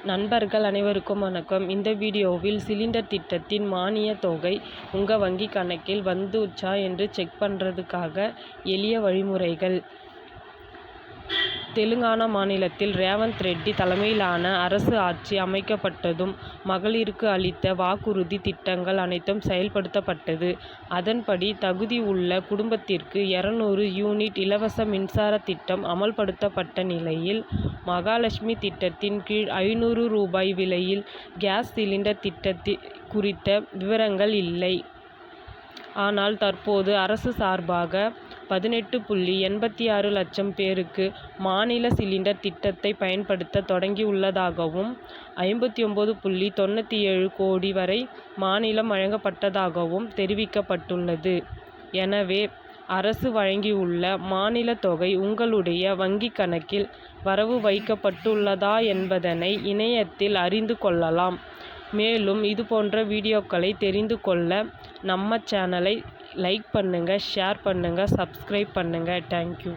நண்பர்கள் அனைவருக்கும் வணக்கம். இந்த வீடியோவில் சிலிண்டர் திட்டத்தின் மானிய தொகை உங்கள் வங்கி கணக்கில் வந்துச்சா என்று செக் பண்ணுறதுக்காக எளிய வழிமுறைகள். தெலுங்கானா மாநிலத்தில் ரேவந்த் ரெட்டி தலைமையிலான அரசு ஆட்சி அமைக்கப்பட்டதும் மகளிருக்கு அளித்த வாக்குறுதி திட்டங்கள் அனைத்தும் செயல்படுத்தப்பட்டது. அதன்படி தகுதி உள்ள குடும்பத்திற்கு 200 யூனிட் இலவச மின்சார திட்டம் அமல்படுத்தப்பட்ட நிலையில், மகாலட்சுமி திட்டத்தின் கீழ் 500 ரூபாய் விலையில் கேஸ் சிலிண்டர் திட்டத்தை குறித்த விவரங்கள் இல்லை. ஆனால் தற்போது அரசு சார்பாக 18.86 லட்சம் பேருக்கு மாநில சிலிண்டர் திட்டத்தை பயன்படுத்த தொடங்கியுள்ளதாகவும், 59.97 கோடி வரை மானியம் வழங்கப்பட்டதாகவும் தெரிவிக்கப்பட்டுள்ளது. எனவே அரசு வழங்கியுள்ள மானிய தொகை உங்களுடைய வங்கி கணக்கில் வரவு வைக்கப்பட்டுள்ளதா என்பதனை இணையத்தில் அறிந்து கொள்ளலாம். மேலும் இதுபோன்ற வீடியோக்களை தெரிந்து கொள்ள நம்ம சேனலை லைக் பண்ணுங்க, ஷேர் பண்ணுங்க, சப்ஸ்கிரைப் பண்ணுங்க. தேங்க்யூ.